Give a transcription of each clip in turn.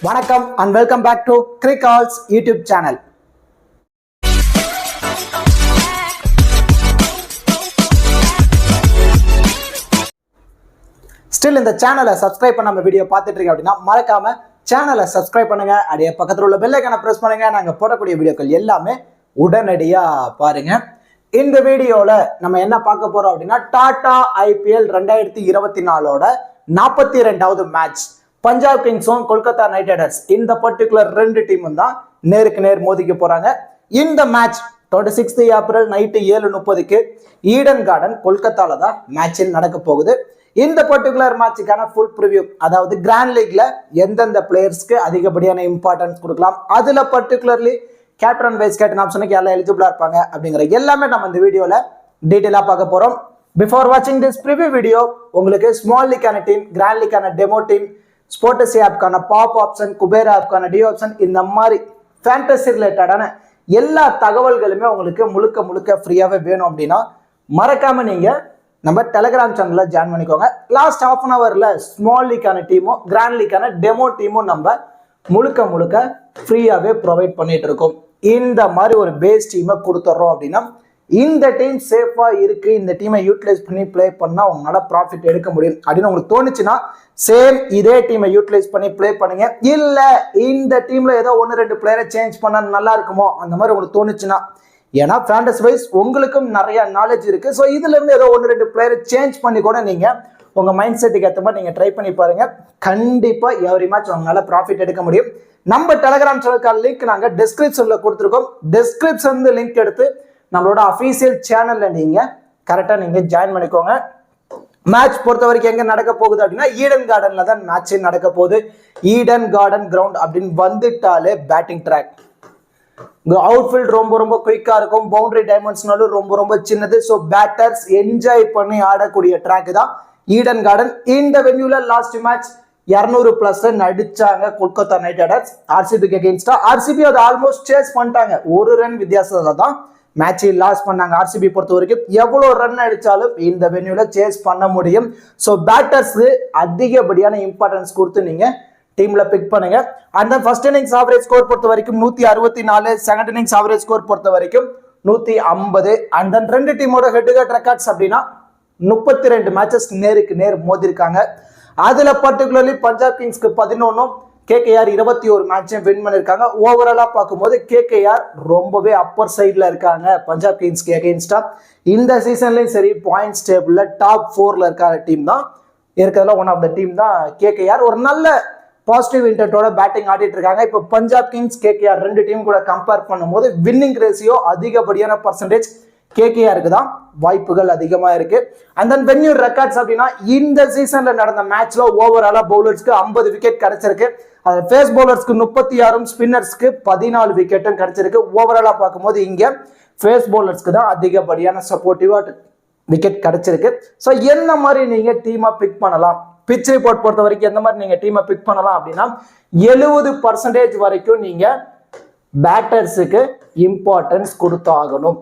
வணக்கம் and welcome back to Crickals YouTube channel. Still இந்த சேனலை சப்ஸ்கிரைப் பண்ணாம வீடியோ பார்த்துட்டு இருக்கீங்க அப்படின்னா மறக்காம சேனலை சப்ஸ்கிரைப் பண்ணுங்க. அப்படியே பக்கத்துல உள்ள பெல் ஐகானை பிரஸ் பண்ணுங்க. நாங்க போடக்கூடிய வீடியோக்கள் எல்லாமே உடனடியா பாருங்க. இந்த வீடியோல நம்ம என்ன பார்க்க போறோம் அப்படின்னா டாடா IPL 2024ஓட 42வது மேட்ச் பஞ்சாப் கிங்ஸும் கொல்கத்தா நைட் ரைடர்ஸ் இந்த பர்டிகுலர் ரெண்டு டீமும் தான் நேருக்கு நேர் மோதிக்க போறாங்க. இந்த மேட்ச் 26 ஏப்ரல் நைட்டு 7:30க்கு ஈடன் கார்டன் கொல்கத்தால தான் மேட்சில் நடக்க போகுது. இந்த பர்டிகுலர் மேட்சுக்கான ஃபுல் ப்ரிவியூ, அதாவது கிராண்ட் லீக்ல எந்தெந்த பிளேயர்ஸ்க்கு அதிகப்படியான இம்பார்ட்டன்ஸ் கொடுக்கலாம், அதுல பர்டிகுலர்லி கேப்டன் வைஸ் கேப்டன் ஆப்ஷனுக்கு எல்லாம் எலிஜிபிளா இருப்பாங்க அப்படிங்கிற எல்லாமே நம்ம இந்த வீடியோல டீட்டெயிலா பார்க்க போறோம். பிஃபோர் வாட்சிங் திஸ் ப்ரிவியூ வீடியோ, உங்களுக்கு ஸ்மால் லீக்கான டீம், கிராண்ட் லீக்கான டெமோ டீம், ஸ்போர்ட்ஸி ஆப்கான பாப் ஆப்ஷன், குபேரா ஆப்கான டி ஆப்ஷன், இந்த மாதிரி ஃபேண்டசி ரிலேட்டடான எல்லா தகவல்களுமே உங்களுக்கு முழுக்க முழுக்க ஃப்ரீயாகவே வேணும் அப்படின்னா மறக்காம நீங்க நம்ம டெலிகிராம் சேனல்ல ஜாயின் பண்ணிக்கோங்க. லாஸ்ட் ஹாஃப் அன் ஹவர்ல ஸ்மால் லீக்கான டீமும் கிராண்ட் லீக்கான டெமோ டீமும் நம்ம முழுக்க முழுக்க ஃப்ரீயாகவே ப்ரொவைட் பண்ணிட்டு இருக்கோம். இந்த மாதிரி ஒரு பேஸ் டீமை கொடுத்துட்றோம் அப்படின்னா இந்த டீம் சேஃபா இருக்கு, இந்த டீமை யூட்டிலைஸ் பண்ணி பிளே பண்ணா உங்களால ப்ராஃபிட் எடுக்க முடியும் அப்படின்னு உங்களுக்கு தோணுச்சுன்னா சேம் இதே டீமை யூட்டிலைஸ் பண்ணி பிளே பண்ணுங்க. இல்ல இந்த டீம்ல ஏதோ 1-2 பிளேயரை சேஞ்ச் பண்ணா நல்லா இருக்குமோ அந்த மாதிரி உங்களுக்கு தோணுச்சுன்னா, ஏன்னா ஃபேண்டசி வைஸ் உங்களுக்கும் நிறைய நாலேஜ் இருக்கு, ஸோ இதுல இருந்து ஏதோ 1-2 பிளேயரை சேஞ்ச் பண்ணி கூட நீங்க உங்க மைண்ட் செட்டுக்கு ஏற்ற மாதிரி நீங்க ட்ரை பண்ணி பாருங்க. கண்டிப்பா எவ்ரி மேட்ச் உங்களால ப்ராஃபிட் எடுக்க முடியும். நம்ம டெலிகிராம் சேனலுக்கான லிங்க் நாங்க டிஸ்கிரிப்ஷன்ல கொடுத்துருக்கோம். டிஸ்கிரிப்ஷன் லிங்க் எடுத்து நம்மளோட அஃபீஷியல் சேனல்ல நீங்க கரெக்டா நீங்க ஜாயின் பண்ணிக்கோங்க. மேட்ச் பொறுத்த வரைக்கும் எங்க நடக்க போகுது அப்படின்னா ஈடன் கார்டன்ல தான் மேட்ச் நடக்க போகுது. ஈடன் கார்டன் கிரவுண்ட் அப்படின்னு வந்துட்டாலே பேட்டிங் ட்ராக், அவுட்ஃபீல்ட் ரொம்ப ரொம்ப குயிக்கா இருக்கும், பவுண்டரி டைமென்ஷனாலும் ரொம்ப ரொம்ப சின்னது, ஸோ பேட்டர்ஸ் என்ஜாய் பண்ணி ஆடக்கூடிய ட்ராக் தான் ஈடன் கார்டன். இந்த வென்யூல லாஸ்ட் மேட்ச் 200+ ரன் அடிச்சாங்க கொல்கத்தா நைட் ரைடர்ஸ் ஆர்சிபிக்கு அகெயின்ஸ்டா. ஆர்சிபி அதை ஆல்மோஸ்ட் சேஸ் பண்ணிட்டாங்க, 1 ரன் வித்தியாசத்துல தான் மேட்சை லாஸ் பண்ணாங்க. ஆர்சிபி பொறுத்த வரைக்கும் எவ்வளவு ரன் அடிச்சாலும் இந்த வென்யூல சேஸ் பண்ண முடியும். ஸோ பேட்டர்ஸ் அதிகப்படியான இம்பார்ட்டன்ஸ் கொடுத்து நீங்க டீம்ல பிக் பண்ணுங்க. And then first innings average score பொறுத்த வரைக்கும் 164, செகண்ட் இன்னிங்ஸ் ஆவரேஜ் ஸ்கோர் பொறுத்த வரைக்கும் 150. அண்ட் தென் ரெண்டு டீமோட ஹெட் டு ஹெட் ரெக்கார்ட்ஸ் அப்படின்னா 32 மேட்சஸ் நேருக்கு நேர் மோதிருக்காங்க. அதுல பர்டிகுலர்லி பஞ்சாப் கிங்ஸ்க்கு 11, KKR 21 மேட்சையும் வின் பண்ணிருக்காங்க. ஓவராலா பார்க்கும்போது KKR ரொம்பவே அப்பர் சைட்ல இருக்காங்க பஞ்சாப் கிங்ஸ்க்கு அகெயின்ஸ்டா. இந்த சீசன்லயும் சரி பாயிண்ட்ஸ் டேபிள்ல டாப் 4ல இருக்க டீம் தான் இருக்கிறதுல ஒன் ஆஃப் த டீம் தான் KKR. ஒரு நல்ல பாசிட்டிவ் இன்டென்ட்டோட பேட்டிங் ஆடிட்டு இருக்காங்க. இப்போ பஞ்சாப் கிங்ஸ் KKR ரெண்டு டீம் கூட கம்பேர் பண்ணும்போது வின்னிங் ரேஷியோ அதிகப்படியான பர்சன்டேஜ் KKRக்கு தான் வாய்ப்புகள் அதிகமா இருக்கு. அண்ட் தென் வென்யூ ரெக்கார்ட்ஸ் அப்படின்னா இந்த சீசன்ல நடந்த மேட்ச்ல ஓவராலா பவுலர்ஸ்க்கு 50 விக்கெட் கிடைச்சிருக்கு. அது ஃபேஸ் பவுலர்ஸ்க்கு 36, ஸ்பின்னர்ஸ்க்கு 14 விக்கெட்டும் கிடைச்சிருக்கு. ஓவராலா பார்க்கும்போது இங்க ஃபேஸ் பவுலர்ஸ்க்கு தான் அதிகப்படியான சப்போர்ட்டிவா விக்கெட் கிடைச்சிருக்கு. ஸோ என்ன மாதிரி நீங்க டீமை பிக் பண்ணலாம், பிச் ரிப்போர்ட் பொறுத்த வரைக்கும் எந்த மாதிரி நீங்க டீமை பிக் பண்ணலாம் அப்படின்னா 70% வரைக்கும் நீங்க பேட்டர்ஸுக்கு இம்பார்ட்டன்ஸ் கொடுத்தாகணும்.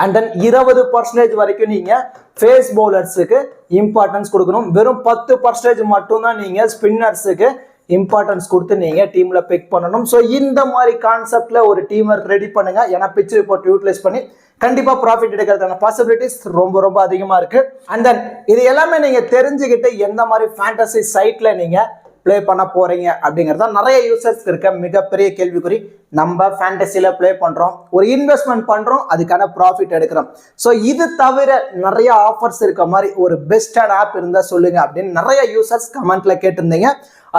அண்ட் தென் 20% வரைக்கும் நீங்க ஃபேஸ் பவுலர்ஸுக்கு இம்பார்ட்டன்ஸ் கொடுக்கணும். வெறும் 10% மட்டும் தான் நீங்க ஸ்பின்னர்ஸுக்கு இம்பார்ட்டன்ஸ் கொடுத்து நீங்க டீம்ல பிக் பண்ணணும். ஸோ இந்த மாதிரி கான்செப்ட்ல ஒரு டீமை ரெடி பண்ணுங்க. ஏன்னா பிச் ரிப்போர்ட் யூட்டிலைஸ் பண்ணி கண்டிப்பா ப்ராஃபிட் எடுக்கிறதுக்கான பாசிபிலிட்டிஸ் ரொம்ப ரொம்ப அதிகமா இருக்கு. அண்ட் தென் இது எல்லாமே நீங்க தெரிஞ்சுக்கிட்டு எந்த மாதிரி ஃபேண்டசி சைட்ல நீங்க பிளே பண்ண போறீங்க அப்படிங்கிறதா நிறைய யூசர்ஸ் இருக்க மிகப்பெரிய கேள்விக்குறி. நம்ம ஃபேண்டசியில பிளே பண்றோம், ஒரு இன்வெஸ்ட்மெண்ட் பண்றோம், அதுக்கான ப்ராஃபிட் எடுக்கிறோம். ஸோ இது தவிர நிறைய ஆஃபர்ஸ் இருக்க மாதிரி ஒரு பெஸ்டான ஆப் இருந்தா சொல்லுங்க அப்படின்னு நிறைய யூசர்ஸ் கமெண்ட்ல கேட்டிருந்தீங்க.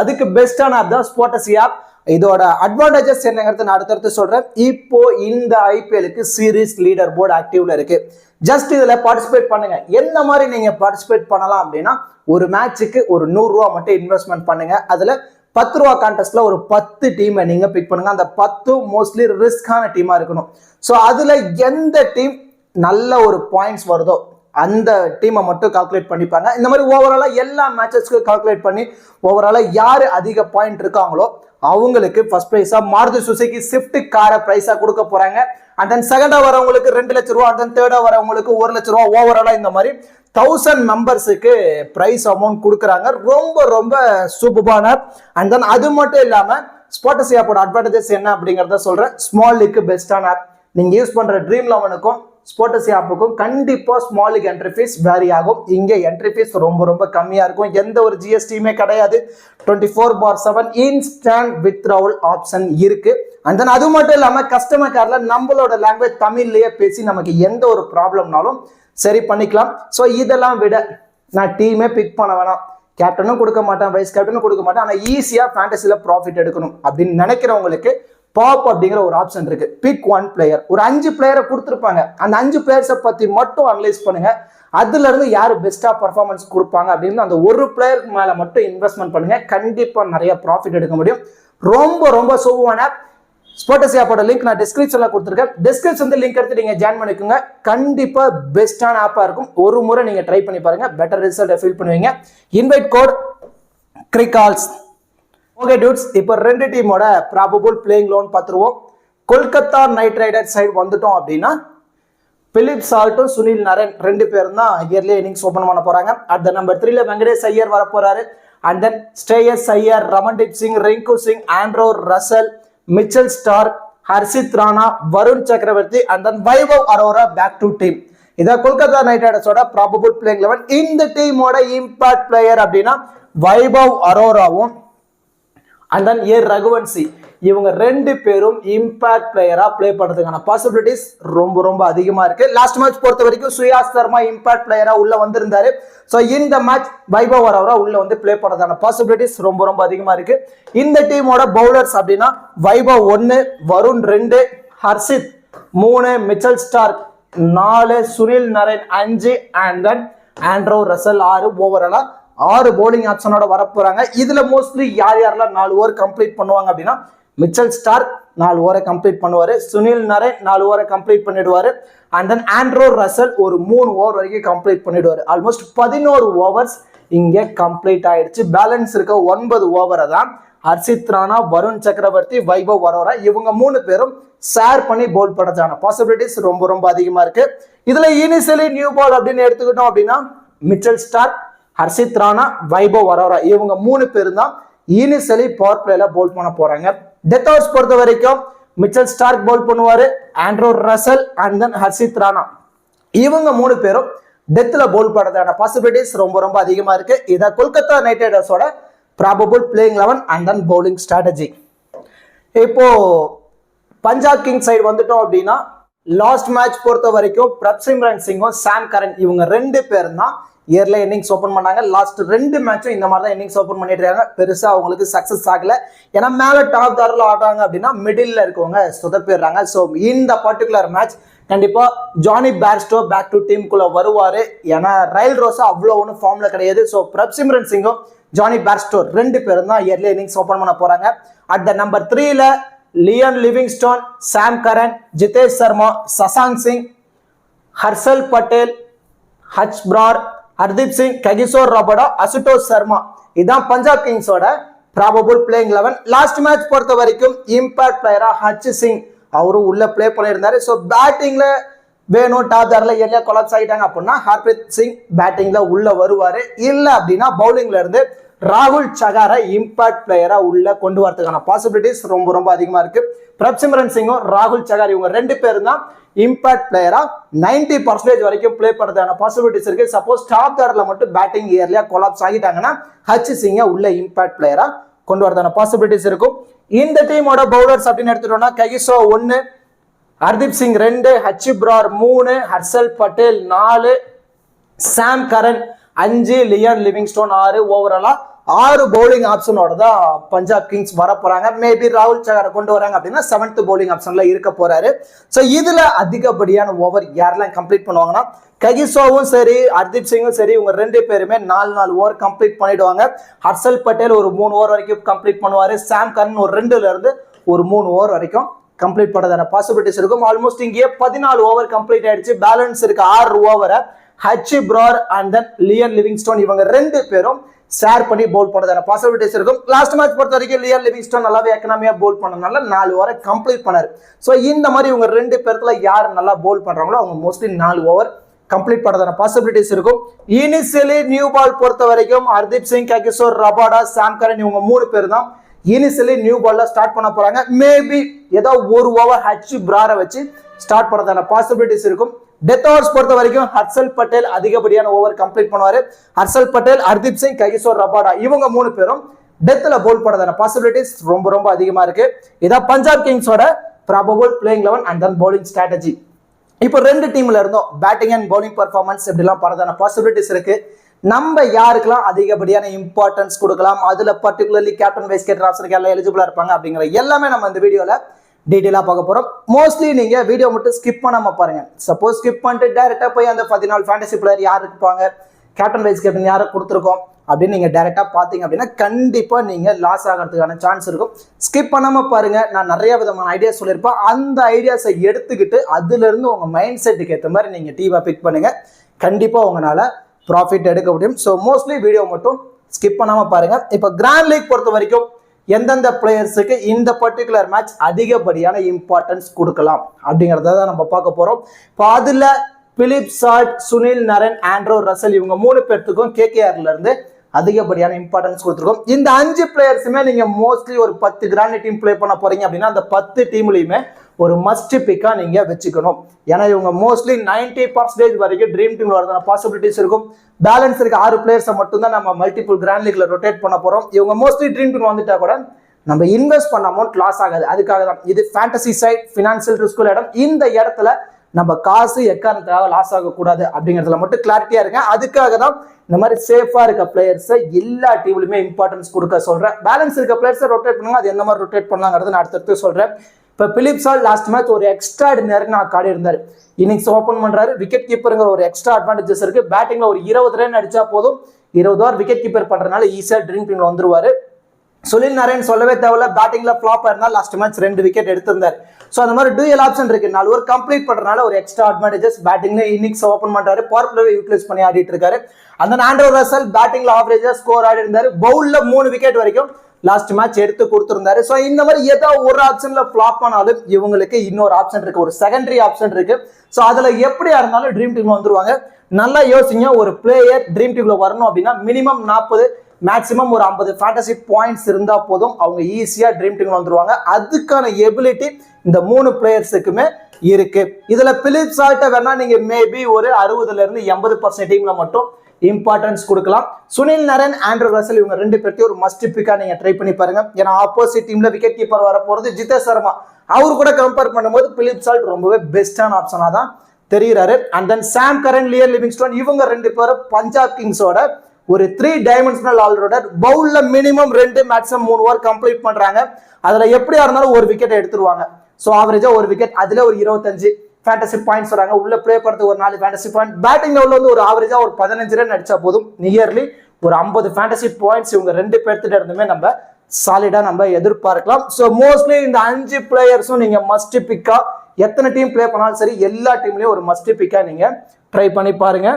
அதுக்கு பெஸ்டான ஆப் தான் ஸ்போர்ட்ஸி ஆப். இதோட அட்வான்டேஜஸ் என்னங்கிறது நான் அடுத்தடுத்து சொல்றேன். இப்போ இந்த IPLக்கு சீரீஸ் லீடர் போர்டு ஆக்டிவ்ல இருக்கு. ஜஸ்ட் இதுல பார்ட்டிசிபேட் பண்ணுங்க. என்ன மாதிரி நீங்க பார்ட்டிசிபேட் பண்ணலாம் அப்படின்னா ஒரு மேட்சுக்கு ஒரு 100 ரூபா மட்டும் இன்வெஸ்ட்மெண்ட் பண்ணுங்க. அதுல 10 ரூபா கான்டெஸ்ட்ல ஒரு 10 டீமை நீங்க பிக் பண்ணுங்க. அந்த 10 மோஸ்ட்லி ரிஸ்கான டீமா இருக்கணும். ஸோ அதுல எந்த டீம் நல்ல ஒரு பாயிண்ட்ஸ் வருதோ அந்த டீமை மட்டும் கால்குலேட் பண்ணிப்பாங்க. இந்த மாதிரி ஓவராலா எல்லா மேட்சஸ்க்கு கால்குலேட் பண்ணி ஓவராலா யாரு அதிக பாயிண்ட் இருக்காங்களோ அவங்களுக்கு ஃபர்ஸ்ட் பிரைஸா மாருதி சுசுகி ஸ்விஃப்ட் காரை பிரைஸா கொடுக்க போறாங்க. அண்ட் தென் செகண்டா வரவங்களுக்கு 2 லட்சம் ரூபா, அண்ட் தென் தேர்டா வரவங்களுக்கு 1 லட்சம் ரூபா. ஓவராலா இந்த மாதிரி 1000 மெம்பர்ஸுக்கு பிரைஸ் அமௌண்ட் கொடுக்குறாங்க. ரொம்ப ரொம்ப சூப்பரான ஆப். அண்ட் தென் அது மட்டும் இல்லாமல் ஸ்பாட்டஸி ஆப்போட அட்வான்டேஜஸ் என்ன அப்படிங்கிறத சொல்கிறேன். ஸ்மால் லீக்கு பெஸ்டான ஆப். நீங்கள் யூஸ் பண்ணுற ட்ரீம் 11க்கும் ஸ்பாட்டஸி ஆப்புக்கும் கண்டிப்பாக small league entry fee vary ஆகும். இங்கே என்ட்ரி ஃபீஸ் ரொம்ப ரொம்ப கம்மியாக இருக்கும். எந்த ஒரு ஜிஎஸ்டியுமே கிடையாது. 24/7 இன்ஸ்டன்ட் வித்ட்ராவல் ஆப்ஷன் இருக்கு. அண்ட் தென் அது மட்டும் இல்லாமல் கஸ்டமர் கேரில் நம்மளோட லாங்குவேஜ் தமிழ்லேயே பேசி நமக்கு எந்த ஒரு ப்ராப்ளம்னாலும் சரி பண்ணிக்கலாம். ஸோ இதெல்லாம் விட நான் டீமே பிக் பண்ண வேணாம், கேப்டனும் கொடுக்க மாட்டேன், வைஸ் கேப்டனும் கொடுக்க மாட்டேன், ஆனால் ஈஸியாக ஃபேண்டசியில் ப்ராஃபிட் எடுக்கணும் அப்படின்னு நினைக்கிறவங்களுக்கு பாப் அப்படிங்கிற ஒரு ஆப்ஷன் இருக்கு. Pick 1 player. ஒரு 5 பிளேயரை கொடுத்துருப்பாங்க. அந்த 5 பிளேயர்ஸை பற்றி மட்டும் அனலைஸ் பண்ணுங்க. அதுல இருந்து யார் பெஸ்டா பர்ஃபார்மன்ஸ் கொடுப்பாங்க அப்படின்னு அந்த ஒரு பிளேயருக்கு மேல மட்டும் இன்வெஸ்ட்மெண்ட் பண்ணுங்க. கண்டிப்பா நிறைய ப்ராஃபிட் எடுக்க முடியும். ரொம்ப ரொம்ப சூப்பரான ஆப். ஸ்பாட்டஸி ஆப்போட லிங்க் நான் டிஸ்கிரிப்ஷன்ல கொடுத்துருக்கேன். டிஸ்கிரிப்ஷன் லிங்க் எடுத்து நீங்க ஜாயின் பண்ணிக்கோங்க. கண்டிப்பா பெஸ்டான ஆப்பா இருக்கும். ஒரு முறை நீங்க ட்ரை பண்ணி பாருங்க, பெட்டர் ரிசல்ட் ஃபீல் பண்ணுவீங்க. இன்வைட் கோட் கிரிகால்ஸ். ஓகே டூட்ஸ், இப்போ 2 டீமோட ப்ராபபிள் பிளேயிங் லோன் பார்த்துருவோம். கொல்கத்தா நைட் ரைடர்ஸ் சைடு வந்துட்டோம் அப்படின்னா பிலிப் சால்ட்டும் சுனில் நரேன் 2 பேரும் தான் இயர்லி இன்னிங்ஸ் ஓப்பன் பண்ண போறாங்க. அட் நம்பர் 3ல வெங்கடேஷ் ஐயர் வர போறாரு. And then Shreyas Iyer, Ramandeep Singh, Rinku Singh, Andre Russell, Mitchell Starc, Harshit Rana, Varun Chakravarthy and then Vaibhav Arora back to team. இதான் கொல்கத்தா நைட் ரைடர்ஸோட ப்ராபபிள் பிளேயிங் 11. இந்த டீமோட இம்பாக்ட் பிளேயர் அப்படின்னா வைபவ் அரோராவும் அண்ட் தென் ஏ ரகுவன்சி, இவங்க 2 பேரும் இம்பாக்ட் பிளேயரா பிளே பண்றதுக்கான பாசிபிலிட்டிஸ் ரொம்ப ரொம்ப அதிகமா இருக்கு. லாஸ்ட் மேட்ச் பொறுத்த வரைக்கும் சுயாஸ் சர்மா இம்பாக்ட் பிளேயரா உள்ள வந்திருந்தாரு. ஸோ இந்த மேட்ச் வைபவ் அரோரா உள்ள வந்து பிளே பண்றதுக்கான பாசிபிலிட்டிஸ் ரொம்ப ரொம்ப அதிகமா இருக்கு. இந்த டீமோட பவுலர்ஸ் அப்படின்னா Vaibhav 1, Varun 2, Harshit 3, Mitchell Starc 4, Sunil Narine 5 and then Andre Russell 6. ஓவராலா 6 போலிங் ஆப்ஷனோட வரப்போறாங்க. இதுல மோஸ்ட்லி யாரெல்லாம் 4 ஓவர் கம்ப்ளீட் பண்ணுவாங்க அப்படின்னா மிச்சல் ஸ்டார்க் 4 ஓவரை கம்ப்ளீட் பண்ணுவாரு, சுனில் நரேன் 4 ஓவரை கம்ப்ளீட் பண்ணிடுவாரு, அண்ட் தென் ஆண்ட்ரோ ரசல் ஒரு 3 ஓவர் வரைக்கும் கம்ப்ளீட் பண்ணிடுவாரு. ஆல்மோஸ்ட் 11 ஓவர்ஸ் இங்கே கம்ப்ளீட் ஆயிடுச்சு. பேலன்ஸ் இருக்க 9 ஓவரை தான் ஹர்ஷித் ராணா, வருண் சக்கரவர்த்தி, வைபவ் அரோரா இவங்க 3 பேரும் ஷேர் பண்ணி போல் பண்றதுக்கான பாசிபிலிட்டிஸ் ரொம்ப ரொம்ப அதிகமா இருக்கு. இதுல இனிஷியலி நியூ பால் அப்படின்னு எடுத்துக்கிட்டோம் அப்படின்னா மிச்சல் ஸ்டார்க், ஹர்ஷித் ராணா, வைபவ் அரோரா இவங்க 3 பேரும் தான் இனிஷியலி பவர் பிளேல போல் பண்ண போறாங்க. டெத் ஓவர்ஸ் பொறுத்த வரைக்கும் மிச்சல் ஸ்டார்க் போல் பண்ணுவாரு, Andre Russell and then Harshit Rana இவங்க 3 பேரும் டெத்ல போல் பண்றதுக்கான பாசிபிலிட்டிஸ் ரொம்ப ரொம்ப அதிகமா இருக்கு. இத கொல்கத்தா நைட் ரைடர்ஸோட probable playing 11 and then bowling strategy. இப்போ பஞ்சாப் கிங்ஸ் சைடு வந்துட்டோம் அப்படின்னா லாஸ்ட் மேட்ச் பொறுத்த வரைக்கும் பிரப்சிம்ரன் சிங்கும் சாம் கரன் இவங்க 2 பேரும் தான் இயர்ல இன்னிங்ஸ் ஓப்பன் பண்ணாங்க. லாஸ்ட் 2 மேட்சும் இந்த மாதிரி தான் இன்னிங்ஸ் ஓப்பன் பண்ணிட்டு இருக்காங்க. பெருசா அவங்களுக்கு சக்சஸ் ஆகல. ஏன்னா மேல டாப் தாரில் ஆடுறாங்க அப்படின்னா மிடில் இருக்கவங்க சொதப்பிடுறாங்க. ஸோ இந்த பர்டிகுலர் மேட்ச் கண்டிப்பா ஜானி பேர்ஸ்டோ பேக் டு டீமுக்குள்ள வருவாரு. ஏன்னா ரயில் ரோஸா அவ்வளோ ஒன்றும் ஃபார்ம்ல கிடையாது. ஸோ பிரப்சிம்ரன் சிங்கும் ஜானி பேர்ஸ்டோ 2 பேரும் தான் இயர்லி இன்னிங்ஸ் ஓப்பன் பண்ண போறாங்க. அட் நம்பர் 3ல Liam Livingstone, Sam Curran, Jitesh Sharma, Shashank Singh, Harshal Patel, H Brar, Hardeep Singh, Kagiso Rabada, Ashutosh Sharma இதான் பஞ்சாப் கிங்ஸோட ப்ராபபிள் பிளேயிங் 11. லாஸ்ட் மேட்ச் பொறுத்த வரைக்கும் இம்பாக்ட் பிளேயரா ஹச் சிங் அவரும் உள்ள பிளே பண்ணியிருந்தாரு. ஸோ பேட்டிங்ல வேணும் டாப் ஆர்டர்ல ஏரியா கொலாப்ஸ் ஆகிட்டாங்க அப்படின்னா ஹர்ப்ரீத் சிங் பேட்டிங்ல உள்ள வருவாரு. இல்லை அப்படின்னா பவுலிங்ல இருந்து ராகுல் சகாரை இம்பாக்ட் பிளேயரா உள்ள கொண்டு வரதுக்கான பாசிபிலிட்டிஸ் ரொம்ப ரொம்ப அதிகமா இருக்கு. பிரப்சிம்ரன் சிங்கும் ராகுல் சகார் இவங்க 2 பேரும் தான் இம்பாக்ட் பிளேயரா 90% வரைக்கும் பிளே பண்றதுக்கான பாசிபிலிட்டிஸ் இருக்கு. சப்போஸ் டாப் ஆர்டர்ல மட்டும் பேட்டிங் ஏரியா கொலாப்ஸ் ஆகிட்டாங்கன்னா ஹச் சிங்க உள்ள இம்பாக்ட் பிளேயரா கொண்டு வரதான பாசிபிலிட்டிஸ் இருக்கும். இந்த டீமோட பவுலர்ஸ் அப்படின்னு எடுத்துட்டோம்னா ககிசோ 1, ஹர்தீப் சிங் 2, ஹச் பிரார் 3, ஹர்ஷல் பட்டேல் 4, சாம் கரன் 5, லியான் லிவிங்ஸ்டோன் 6. ஓவராலா 6 பவுலிங் ஆப்ஷனோட தான் பஞ்சாப் கிங்ஸ் வர போறாங்க. மேபி ராகுல் சகாரை கொண்டு வராங்க அப்படின்னா 7th பவுலிங் ஆப்ஷன்ல இருக்க போறாரு. ஸோ இதுல அதிகப்படியான ஓவர் யாரெல்லாம் கம்ப்ளீட் பண்ணுவாங்கன்னா ககிசோவும் சரி ஹர்தீப் சிங்கும் சரி இவங்க 2 பேருமே 4 ஓவர் கம்ப்ளீட் பண்ணிடுவாங்க. ஹர்ஷல் பட்டேல் ஒரு 3 ஓவர் வரைக்கும் கம்ப்ளீட் பண்ணுவாரு. சாம் கரன் ஒரு 2ல இருந்து ஒரு 3 ஓவர் வரைக்கும் கம்ப்ளீட் பண்ணதான பாசிபிலிட்டிஸ் இருக்கும். ஆல்மோஸ்ட் இங்கே 14 ஓவர் கம்ப்ளீட் ஆயிடுச்சு. பேலன்ஸ் இருக்கு 6 ஓவரை H Brar and then Liam Livingstone இவங்க 2 பேரும் ஷேர் பண்ணி போல் பண்ணதான பாசிபிலிட்டிஸ் இருக்கும். லாஸ்ட் மேட்ச் பொறுத்த வரைக்கும் லியான் லிவிங்ஸ்டோன் நல்லாவே எக்கனாமியா போல் பண்ணனால 4 ஓவரை கம்ப்ளீட் பண்ணாரு. ஸோ இந்த மாதிரி இவங்க 2 பேர்த்துல யார் நல்லா போல் பண்றாங்களோ அவங்க மோஸ்ட்லி 4 ஓவர் கம்ப்ளீட் பண்றதான பாசிபிலிட்டிஸ் இருக்கும். இனிஷியலி நியூ பால் பொறுத்த வரைக்கும் ஹர்தீப் சிங், ககிசோர் ரபாடா, சாம் கரன் இவங்க 3 பேர் தான் இனிஷியலி நியூ பால்ல ஸ்டார்ட் பண்ண போறாங்க. மேபி ஏதோ ஒரு ஓவர் ஹச் பிராரை வச்சு ஸ்டார்ட் பண்றதான பாசிபிலிட்டிஸ் இருக்கும். டெத் ஓவர்ஸ் பொறுத்த வரைக்கும் ஹர்ஷல் பட்டேல் அதிகப்படியான ஓவர் கம்ப்ளீட் பண்ணுவாரு. ஹர்ஷல் பட்டேல், ஹர்தீப் சிங், ககிசோர் ரபாடா இவங்க 3 பேரும் டெத்ல போல் பண்றதான பாசிபிலிட்டிஸ் ரொம்ப அதிகமா இருக்கு. இதான் பஞ்சாப் கிங்ஸோட probable playing 11 and then bowling strategy. இப்போ 2 டீம்ல இருந்தோம் பேட்டிங் அண்ட் பவுலிங் பர்ஃபார்மன்ஸ் எப்படிலாம் பண்றதான பாசிபிலிட்டிஸ் இருக்கு. நம்ம யாருக்கெல்லாம் அதிகப்படியான இம்பார்ட்டன்ஸ் கொடுக்கலாம், அதுல பர்டிகுலர்லி கேப்டன் வைஸ் கேப்டன் ஆப்ஷனுக்கு எல்லாம் எலிஜிபிளா இருப்பாங்க அப்படிங்கிற எல்லாமே நம்ம இந்த வீடியோல டீட்டெயிலா பார்க்க போறோம். மோஸ்ட்லி நீங்க வீடியோ மட்டும் ஸ்கிப் பண்ணாம பாருங்க. சப்போஸ் ஸ்கிப் பண்ணிட்டு டைரக்டா போய் அந்த 14 ஃபேண்டசி பிளேயர் யார் இருப்பாங்க, கேப்டன் வைஸ் கேப்டன் யாரை கொடுத்துருக்கோம் அப்படின்னு நீங்க டைரக்டா பாத்தீங்க அப்படின்னா கண்டிப்பா நீங்க லாஸ் ஆகிறதுக்கான சான்ஸ் இருக்கும். ஸ்கிப் பண்ணாம பாருங்க. நான் நிறைய விதமான ஐடியாஸ் சொல்லியிருப்பேன். அந்த ஐடியாஸை எடுத்துக்கிட்டு அதுல இருந்து உங்க மைண்ட் செட்டுக்கு ஏற்ற மாதிரி நீங்க டீமை பிக் பண்ணுங்க. கண்டிப்பா உங்களால ப்ராஃபிட் எடுக்க முடியும். ஸோ மோஸ்ட்லி வீடியோ மட்டும் ஸ்கிப் பண்ணாம பாருங்க. இப்போ கிராண்ட் லீக் பொறுத்த வரைக்கும் எந்தெந்த பிளேயர்ஸுக்கு இந்த பர்டிகுலர் மேட்ச் அதிகப்படியான இம்பார்ட்டன்ஸ் கொடுக்கலாம் அப்படிங்கிறத தான் நம்ம பார்க்க போறோம். இப்போ அதுல Philip salt, Sunil Naran, Andro Russell இவங்க 3 பேர்த்துக்கும் கேகேஆர்ல இருந்து அதிகப்படியான இம்பார்ட்டன்ஸ் கொடுத்துருக்கோம். இந்த 5 பிளேயர்ஸுமே நீங்க மோஸ்ட்லி ஒரு 10 கிராண்ட் டீம் பிளே பண்ண போறீங்க அப்படின்னா அந்த 10 டீம்லயுமே ஒரு மஸ்ட் பிக்கா நீங்க வச்சுக்கணும். ஏன்னா இவங்க மோஸ்ட்லி 90% வரைக்கும் ட்ரீம் டீம்ல வரதான பாசிபிலிட்டிஸ் இருக்கும். பேலன்ஸ் இருக்க 6 பிளேயர்ஸை மட்டும் தான் நம்ம மல்டிபிள் கிராண்ட் லீக்ல ரொட்டேட் பண்ண போறோம். இவங்க மோஸ்ட்லி ட்ரீம் டீம் வந்துட்டா கூட நம்ம இன்வெஸ்ட் பண்ண அமௌண்ட் லாஸ் ஆகாது. அதுக்காக தான் இது ஃபேண்டசி சைட், ஃபினான்சியல் ரிஸ்க் இடம். இந்த இடத்துல நம்ம காசு எக்காரணத்துக்காக லாஸ் ஆகக்கூடாது அப்படிங்கிறதுல மட்டும் கிளாரிட்டியா இருங்க. அதுக்காக தான் இந்த மாதிரி சேஃபா இருக்க பிளேயர்ஸை எல்லா டீம்லயுமே இம்பார்ட்டன்ஸ் கொடுக்க சொல்றேன். பேலன்ஸ் இருக்க பிளேயர்ஸை ரொட்டேட் பண்ணுங்க. அது எந்த மாதிரி ரொட்டேட் பண்ணலாங்கிறது நான் அடுத்தடுத்து சொல்றேன். இப்போ பிலிப் சால்ட் லாஸ்ட் மேட்ச் ஒரு எக்ஸ்ட்ரா நான் காடி இருந்தாரு. இன்னிங்ஸ் ஓப்பன் பண்றாரு. விக்கெட் கீப்பருங்கிற ஒரு எக்ஸ்ட்ரா அட்வான்டேஜஸ் இருக்கு. பேட்டிங்ல ஒரு 20 ரன் அடிச்சா போதும். 20 ஓவர் விக்கெட் கீப்பர் பண்றதுனால ஈஸியா ட்ரீம் டீம்ல வந்துருவாரு. சுனில் நரேன் சொல்லவே தேவையில்ல. பேட்டிங்ல ஃபிளாப் ஆயிருந்தா லாஸ்ட் மேட்ச் 2 விக்கெட் எடுத்திருந்தாரு. ஸோ அந்த மாதிரி டூயல் ஆப்ஷன் இருக்கு. 4 ஓவர் கம்ப்ளீட் பண்றதுனால ஒரு எக்ஸ்ட்ரா அட்வான்டேஜஸ். பேட்டிங்ல இன்னிங்ஸ் ஓப்பன் பண்றாரு. பவர் பிளேவை யூட்டிலைஸ் பண்ணி ஆடிட்டு இருக்காரு. அந்த ஆண்ட்ரோ ரசல் பேட்டிங்ல ஆவரேஜா ஸ்கோர் ஆடி இருந்தாரு. பவுல்ல 3 விக்கெட் வரைக்கும் லாஸ்ட் மேட்ச் எடுத்து கொடுத்திருந்தாரு. ஸோ இந்த மாதிரி ஏதாவது ஒரு ஆப்ஷன்ல ஃபிளாப் ஆனாலும் இவங்களுக்கு இன்னொரு ஆப்ஷன் இருக்கு, ஒரு செகண்டரி ஆப்ஷன் இருக்கு. ஸோ அதுல எப்படியா இருந்தாலும் ட்ரீம் டீம்ல வந்துருவாங்க. நல்லா யோசிங்க. ஒரு பிளேயர் ட்ரீம் டீம்ல வரணும் அப்படின்னா மினிமம் 40 மேக்ஸிமம் ஒரு 50 ஃபேண்டசி பாயிண்ட்ஸ் இருந்தா போதும். அவங்க ஈஸியா ட்ரீம் டீம்ல வந்துருவாங்க. அதுக்கான எபிலிட்டி இந்த 3 பிளேயர்ஸுக்குமே இருக்கு. இதுல பிலிப் சால்ட்டை வேணா நீங்க மேபி ஒரு 60ல இருந்து 80% டீம்ல மட்டும் இம்பார்ட்டன்ஸ் கொடுக்கலாம். சுனில் நரன், ஆண்ட்ரோ ரசல் இவங்க 2 பேர்த்தையும் ஒரு மஸ்ட் பிக்கா நீங்க ட்ரை பண்ணி பாருங்க. ஏன்னா ஆப்போசிட் டீம்ல விக்கெட் கீப்பர் வர போறது ஜிதேஷ் சர்மா. அவரு கூட கம்பேர் பண்ணும்போது பிலிப் சால்ட் ரொம்பவே பெஸ்டான ஆப்ஷனா தான் தெரிகிறாரு. And then Sam Curran, Liam Livingstone இவங்க 2 பேரும் பஞ்சாப் கிங்ஸோட ஒரு 3 டைமென்ஷனல் ஆல்ரவுண்டர். பவுல்ல மினிமம் 2 மேக்ஸிமம் 3 ஓவர் கம்ப்ளீட் பண்றாங்க. அதுல எப்படியா இருந்தாலும் ஒரு விக்கெட் எடுத்துருவாங்க. ஸோ ஆவரேஜா ஒரு விக்கெட், அதுல ஒரு 25 ஃபேண்டசி பாயிண்ட்ஸ் வராங்க. உள்ள பிளே பண்றது ஒரு 4 ஃபேண்டசி பாயிண்ட். பேட்டிங் லெவல்ல வந்து ஒரு ஆவரேஜா ஒரு 15 ரன் அடிச்சா போதும். நியர்லி ஒரு 50 ஃபேண்டசி பாயிண்ட்ஸ் இவங்க 2 பேர்த்திட்ட இருந்துமே நம்ம சாலிடா நம்ம எதிர்பார்க்கலாம். ஸோ மோஸ்ட்லி இந்த 5 பிளேயர்ஸும் நீங்க மஸ்ட் பிக்கா எத்தனை டீம் பிளே பண்ணாலும் சரி எல்லா டீம்லயும் ஒரு மஸ்ட் பிக்கா நீங்க ட்ரை பண்ணி பாருங்க.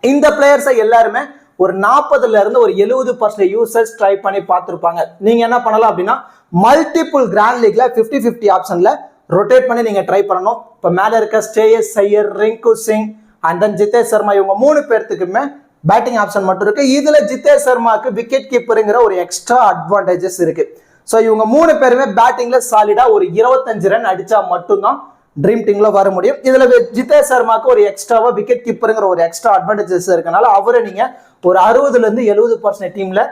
இந்த பிளேயர்ஸை எல்லாருமே ஒரு 40ல இருந்து ஒரு 70% யூசர்ஸ் ட்ரை பண்ணி பார்த்துருப்பாங்க. நீங்க என்ன பண்ணலாம் அப்படின்னா மல்டிபிள் கிராண்ட் லீக்ல 50-50 ஆப்ஷன்ல ரொட்டேட் பண்ணி நீங்க ட்ரை பண்ணணும். இப்போ மேல இருக்க ஸ்ரேயஸ் ஐயர், ரிங்கு சிங் அண்ட் தென் ஜிதேஷ் சர்மா இவங்க 3 பேர்த்துக்குமே பேட்டிங் ஆப்ஷன் மட்டும் இருக்கு. இதுல ஜிதேஷ் சர்மாக்கு விக்கெட் கீப்பருங்கிற ஒரு எக்ஸ்ட்ரா அட்வான்டேஜஸ் இருக்கு. ஸோ இவங்க 3 பேருமே பேட்டிங்ல சாலிடா ஒரு 25 ரன் அடிச்சா மட்டும்தான் ட்ரீம் டீம்ல வர முடியும். இதுல ஜிதேஷ் சர்மாக்கு ஒரு எக்ஸ்ட்ராவா விக்கெட் கீப்பருங்கிற ஒரு எக்ஸ்ட்ரா அட்வான்டேஜஸ் இருக்கனால அவரை நீங்க ஒரு 60ல இருந்து 70% டீம்ல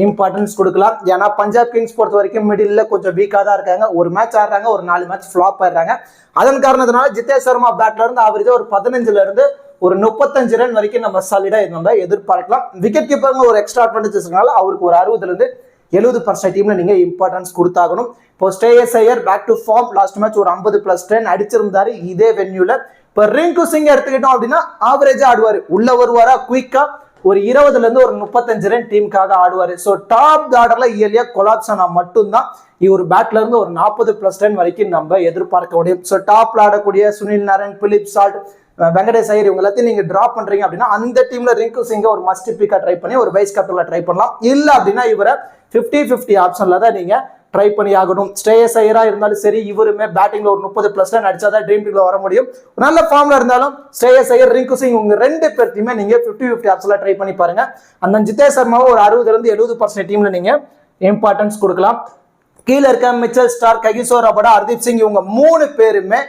இம்பார்ட்டன்ஸ் கொடுக்கலாம். ஏன்னா பஞ்சாப் கிங்ஸ் பொறுத்த வரைக்கும் மிடில் கொஞ்சம் வீக்கா தான் இருக்காங்க. ஒரு மேட்ச் ஆடுறாங்க, ஒரு 4 மேட்ச் ஃபிளாப் ஆயிடுறாங்க. அதன் காரணத்தினால ஜிதேஷ் சர்மா பேட்ல இருந்து ஆவரேஜா ஒரு 15ல இருந்து ஒரு 35 ரன் வரைக்கும் நம்ம சாலிடா நம்ம எதிர்பார்க்கலாம். விக்கெட் கீப்பருங்க ஒரு எக்ஸ்ட்ரா அட்வான்டேஜஸ்னால அவருக்கு ஒரு 60ல இருந்து 70% டீம்ல நீங்க இம்பார்ட்டன்ஸ் கொடுத்தாகணும். இப்போ Shreyas Iyer back to form. Last match ஒரு 50+ ரன் அடிச்சிருந்தாரு இதே வென்யூல. இப்போ ரிங்கு சிங் எடுத்துக்கிட்டோம் அப்படின்னா ஆவரேஜா ஆடுவாரு, உள்ள வருவாரா குயிக்கா ஒரு 20ல இருந்து ஒரு 35 ரன் டீமுக்காக ஆடுவாரு. ஸோ டாப் ஆர்டர்ல இயர்லியா கொலாப்ஸ் ஆனா மட்டும்தான் இவர் பேட்ல இருந்து ஒரு 40+ ரன் வரைக்கும் நம்ம எதிர்பார்க்க முடியும். ஸோ டாப்ல ஆடக்கூடிய சுனில் நரன், பிலிப் சால்ட், வெங்கடேஷ் ஐயர் இவங்க எல்லாத்தையும் நீங்க டிராப் பண்றீங்க அப்படின்னா அந்த டீம்ல ரிங்கு சிங்க ஒரு மஸ்ட் பிக்கா ட்ரை பண்ணி ஒரு வைஸ் கேப்டன்ல ட்ரை பண்ணலாம். இல்ல அப்படின்னா இவரை 50-50 ஆப்ஷன்ல தான் நீங்க ட்ரை பண்ணி ஆகணும். ஸ்ரேயஸ் ஐயரா இருந்தாலும் சரி, இவருமே பேட்டிங்ல ஒரு 30+ ரன் அடிச்சாதான் ட்ரீம் டீம்ல வர முடியும். நல்ல ஃபார்ம்ல இருந்தாலும் ஸ்ரேயஸ் ஐயர், ரிங்கு சிங் உங்க 2 பேர்த்தையுமே நீங்க 50-50 ஆப்ஸ்ல ட்ரை பண்ணி பாருங்க. அந்த ஜிதேஷ் சர்மாவை ஒரு 60-70% டீம்ல நீங்க இம்பார்ட்டன்ஸ் கொடுக்கலாம். கீழே இருக்க Mitchell star, Kagiso Rabada, Hardeep Singh இவங்க 3 பேருமே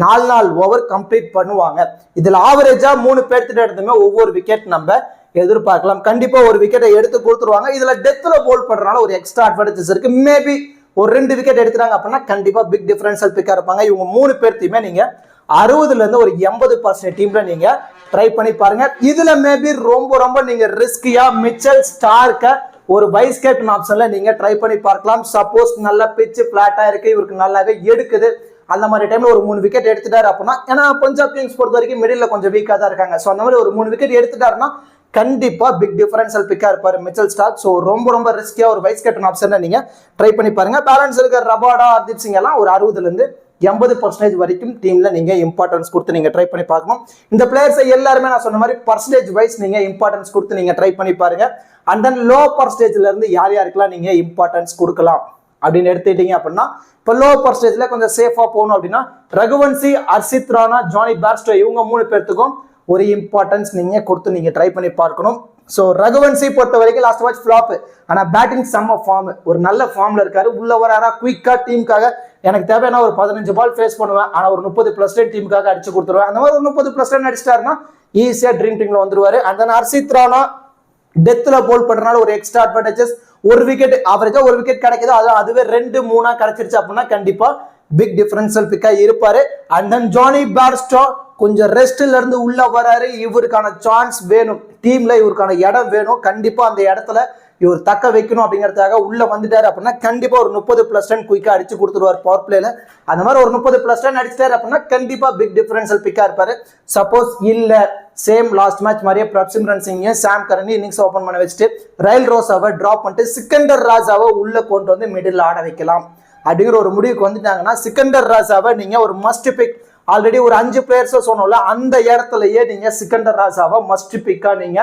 4 ஓவர் கம்ப்ளீட் பண்ணுவாங்க. இதுல ஆவரேஜா 3 பேர்த்திட்ட எடுத்துமே ஒவ்வொரு விக்கெட் நம்ம எதிர்பார்க்கலாம். கண்டிப்பா ஒரு விக்கெட்டை எடுத்து கொடுத்துருவாங்க. இதுல டெத்ல போல் பண்றதுனால ஒரு எக்ஸ்ட்ரா அட்வான்டேஜஸ் இருக்கு. மேபி ஒரு 2 விக்கெட் எடுத்துட்டாங்க அப்படின்னா கண்டிப்பா பிக் டிஃபரன்ஷியல் பிக்கா இருப்பாங்க. இவங்க 3 பேர்த்தையுமே நீங்க 60 ஒரு 80% டீம்ல நீங்க ட்ரை பண்ணி பாருங்க. இதுல மேபி ரொம்ப நீங்க ரிஸ்கியா மிச்சல் ஸ்டார்க்க ஒரு வைஸ் கேப்டன் ஆப்ஷன்ல நீங்க ட்ரை பண்ணி பார்க்கலாம். சப்போஸ் நல்ல பிட்ச் பிளாட்டா இருக்கு, இவருக்கு நல்லாவே எடுக்குது, அந்த மாதிரி டைம்ல ஒரு 3 விக்கெட் எடுத்துட்டாரு அப்படின்னா, ஏன்னா பஞ்சாப் கிங்ஸ் பொறுத்த வரைக்கும் மிடில் கொஞ்சம் வீக்கா தான் இருக்காங்க. ஸோ அந்த மாதிரி ஒரு 3 விக்கெட் எடுத்துட்டாருன்னா கண்டிப்பா பிக் டிஃபரன்ஷியல் பிக்கா இருப்பாரு மிச்சல் ஸ்டார்க். ஸோ ரொம்ப ரிஸ்கியா ஒரு வைஸ் கேப்டன் ஆப்ஷன்ல நீங்க ட்ரை பண்ணி பாருங்க. பேலன்ஸ் இருக்க ரபாடா, ஹர்தீப் சிங் எல்லாம் ஒரு 60-80% வரைக்கும் டீம்ல நீங்க இம்பார்ட்டன்ஸ் கொடுத்து நீங்க ட்ரை பண்ணி பார்க்கணும். இந்த பிளேயர்ஸை எல்லாருமே நான் சொன்ன மாதிரி பர்சன்டேஜ் வைஸ் நீங்க இம்பார்ட்டன்ஸ் கொடுத்து நீங்க ட்ரை பண்ணி பாருங்க. அண்ட் தென் லோ பர்சன்டேஜ்ல இருந்து யாருக்கெல்லாம் நீங்க இம்பார்ட்டன்ஸ் கொடுக்கலாம் அப்படின்னு எடுத்துட்டீங்க அப்படின்னா, இப்போ லோ பர்சன்டேஜ்ல கொஞ்சம் சேஃபா போகணும் அப்படின்னா ரகுவன்சி, ஹர்ஷித் ராணா, ஜானி பேர்ஸ்டோ இவங்க 3 பேர்த்துக்கும் ஒரு இம்பார்ட்டன்ஸ் நீங்க கொடுத்து நீங்க ட்ரை பண்ணி பார்க்கணும். ஸோ ரகுவன்சி பொறுத்த வரைக்கும் லாஸ்ட் மேட்ச் ஃபிளாப், ஆனா பேட்டிங் செம்ம ஃபார்ம், ஒரு நல்ல ஃபார்ம்ல இருக்காரு. உள்ள வராரா குயிக்கா டீமுக்காக எனக்கு தேவையான ஒரு 15 பால் ஃபேஸ் பண்ணுவேன், ஆனா ஒரு 30+ ரன் டீமுக்காக அடிச்சு கொடுத்துருவேன். அந்த மாதிரி ஒரு 30+ ரன் அடிச்சிட்டாருன்னா ஈஸியா ட்ரீம் டீம்ல வந்துருவாரு. அண்ட் தென் ஹர்ஷித் ராணா டெத்ல போல் பண்றதுனால ஒரு எக்ஸ்ட்ரா அட்வான்டேஜஸ், ஒரு விக்கெட் ஆவரேஜா ஒரு விக்கெட் கிடைக்குது, அதுவே 2-3 கிடைச்சிருச்சு அப்படின்னா கண்டிப்பா பிக் டிஃபரன்ஷியல் பிக்கா இருப்பாரு. அண்ட் தென் ஜானி பேர்ஸ்டோ கொஞ்சம் ரெஸ்ட்ல இருந்து உள்ள வராரு, இவருக்கான சான்ஸ் வேணும், டீம்ல இவருக்கான இடம் வேணும், கண்டிப்பா அந்த இடத்துல இவர் தக்க வைக்கணும் அப்படிங்கிறதுக்காக உள்ள வந்துட்டாரு அப்படின்னா கண்டிப்பா ஒரு 30+ ரன் குயிக்கா அடிச்சு கொடுத்துருவார் பவர் பிளேல. அந்த மாதிரி ஒரு 30+ ரன் அடிச்சிட்டாரு அப்படின்னா கண்டிப்பா பிக் டிஃபரன்ஷியல் பிக்கா இருப்பாரு. சப்போஸ் இல்ல சேம் லாஸ்ட் மேட்ச் மாதிரியே பிரப்சிம்ரன் சிங், சாம் கரன் இன்னிங்ஸ் ஓபன் பண்ண வச்சுட்டு ரயில் ரோஸாவை டிராப் பண்ணிட்டு சிக்கந்தர் ராஜாவை உள்ள கொண்டு வந்து மிடில் ஆட வைக்கலாம் அப்படிங்கிற ஒரு முடிவுக்கு வந்துட்டாங்கன்னா சிக்கந்தர் ராஜாவை நீங்க ஒரு மஸ்ட் பிக். ஆல்ரெடி ஒரு 5 பிளேயர்ஸ் சொன்னோம்ல, அந்த இடத்துலயே நீங்க சிக்கந்தர் ராஜாவை மஸ்ட் பிக்கா நீங்க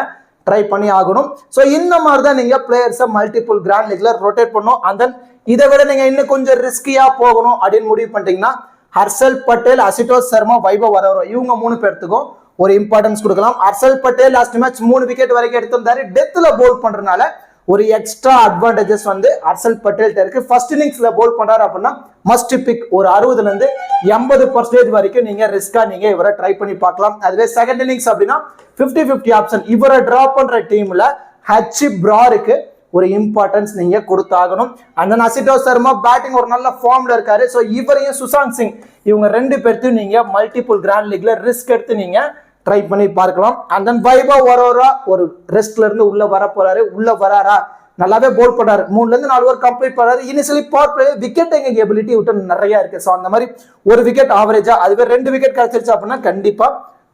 ட்ரை பண்ணி ஆகணும். ஸோ இந்த மாதிரி தான் நீங்க பிளேயர்ஸை மல்டிபிள் கிராண்ட் லீக்ல ரொட்டேட் பண்ணும். அண்ட் தென் இதை விட நீங்க இன்னும் கொஞ்சம் ரிஸ்கியா போகணும் அப்படின்னு முடிவு பண்ணிட்டீங்கன்னா ஹர்ஷல் பட்டேல், அசுதோஷ் சர்மா, வைபவ் வரவரும் இவங்க 3 பேர்த்துக்கும் ஒரு இம்பார்ட்டன்ஸ் கொடுக்கலாம். Harshal Patel last match 3 wicket வரைக்கும் எடுத்திருந்தாரு, டெத்ல போல் பண்றதுனால ஒரு எக்ஸ்ட்ரா அட்வான்டேஜஸ் வந்து ஹர்ஷல் பட்டேல் இருக்கு. ஃபர்ஸ்ட் இன்னிங்ஸ்ல போல் பண்றாரு அப்படின்னா மஸ்ட் பிக், ஒரு 60-80% வரைக்கும் நீங்க ரிஸ்கா நீங்க இவரை ட்ரை பண்ணி பார்க்கலாம். அதுவே செகண்ட் இன்னிங்ஸ் அப்படின்னா 50-50 ஆப்ஷன், இவரை டிராப் பண்ற டீம்ல ஹச் பிராருக்கு ஒரு இம்பார்ட்டன்ஸ் நீங்க கொடுத்தாகணும். அந்த அசுதோஷ் சர்மா பேட்டிங் ஒரு நல்ல ஃபார்ம்ல இருக்காரு. ஸோ இவரையும் சுசாந்த் சிங் இவங்க 2 பேர்த்தையும் நீங்க மல்டிபிள் கிராண்ட் லீக்ல ரிஸ்க் எடுத்து நீங்க ட்ரை பண்ணி பார்க்கலாம். அண்ட் தென் வைபவ் வரவரா ஒரு ரெஸ்ட்ல இருந்து உள்ள வர போறாரு, உள்ள வராரா நல்லாவே போல் பண்றாரு, 3-4 ஓவர் கம்ப்ளீட் பண்ணாரு. Initially power play wicket taking ability விட்டு நிறைய இருக்கு. ஸோ அந்த மாதிரி ஒரு விக்கெட் ஆவரேஜா, அதுவே 2 விக்கெட் கிடைச்சிருச்சு அப்படின்னா கண்டிப்பா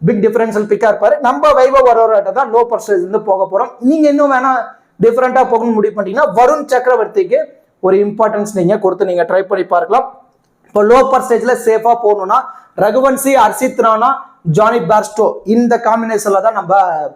பிக் டிஃபரன்ஷியல் பிக்கா இருப்பாரு. நம்ம வைபவ் வரவராட்ட தான் லோ பர்சன்டேஜ் இருந்து போக போறோம். நீங்க இன்னும் வேணா டிஃபரெண்டா போகணும்னு முடிவு பண்ணிட்டீங்கன்னா வருண் சக்கரவர்த்திக்கு ஒரு இம்பார்ட்டன்ஸ் நீங்க கொடுத்து நீங்க ட்ரை பண்ணி பார்க்கலாம். இப்போ லோ பர்சன்டேஜ்ல சேஃபா போகணும்னா ரகுவன்சி, ஹர்ஷித் ராணா, ஜானி பேர்ஸ்டோ இந்த காம்பினேஷன்ல தான் நம்ம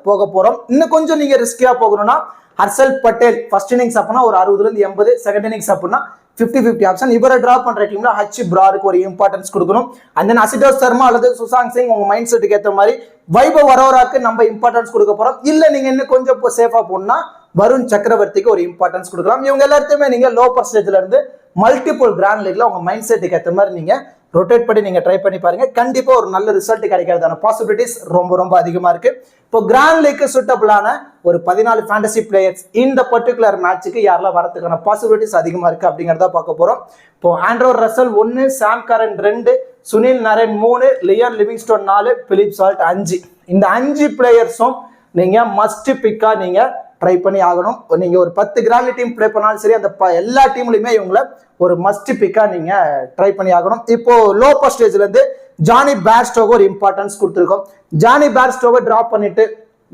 போக போறோம். இன்னும் கொஞ்சம் நீங்க ரிஸ்கியா போகணும்னா ஹர்ஷல் பட்டேல் ஃபர்ஸ்ட் இன்னிங்ஸ் அப்படின்னா ஒரு 60-80, செகண்ட் இன்னிங்ஸ் அப்படின்னா 50-50 ஆப்ஷன், இவரை டிராப் பண்ற டீம்ல ஹச் பிராருக்கு ஒரு இம்பார்ட்டன்ஸ் கொடுக்கணும். அண்ட் தென் அசுதோஷ் சர்மா அல்லது சுசாந்த் சிங் உங்க மைண்ட் செட்டுக்கு ஏற்ற மாதிரி வைபவ் வரவராக்கு நம்ம இம்பார்ட்டன்ஸ் கொடுக்க போறோம். இல்ல நீங்க இன்னும் கொஞ்சம் சேஃபா போனா வருண் சக்கரவர்த்திக்கு ஒரு இம்பார்ட்டன்ஸ் கொடுக்கலாம். இவங்க எல்லாத்தையுமே நீங்க லோ பர்சன்டேஜ்ல இருந்து மல்டிபிள் கிராண்ட் லீக்ல உங்க மைண்ட் செட்டுக்கு ஏற்ற மாதிரி நீங்க ரொட்டேட் பண்ணி நீங்க ட்ரை பண்ணி பாருங்க. கண்டிப்பா ஒரு நல்ல ரிசல்ட் கிடைக்கிறதான பாசிபிலிட்டிஸ் ரொம்ப அதிகமா இருக்கு. இப்போ கிராண்ட் லீக்கு சூட்டபிளான ஒரு 14 ஃபேண்டசி பிளேயர்ஸ் இந்த பர்டிகுலர் மேட்சுக்கு யாரெல்லாம் வரதுக்கான பாசிபிலிட்டிஸ் அதிகமா இருக்கு அப்படிங்கறத பார்க்க போறோம். இப்போ Andre Russell 1, Sam Curran 2, Sunil Narine 3, Liam Livingstone 4, Philip Salt 5. இந்த 5 பிளேயர்ஸும் நீங்க மஸ்ட் பிக்கா நீங்க ட்ரை பண்ணி ஆகணும். நீங்க ஒரு 10 கிராண்ட் டீம் ப்ளே பண்ணாலும் சரி, அந்த எல்லா டீம்லயுமே இவங்களை ஒரு மஸ்ட் பிக்கா நீங்க ட்ரை பண்ணி ஆகணும். இப்போ லோ பர்சன்டேஜ்ல இருந்து ஜானி பேர்ஸ்டோக்கு ஒரு இம்பார்ட்டன்ஸ் கொடுத்துருக்கோம். ஜானி பேர்ஸ்டோவை டிராப் பண்ணிட்டு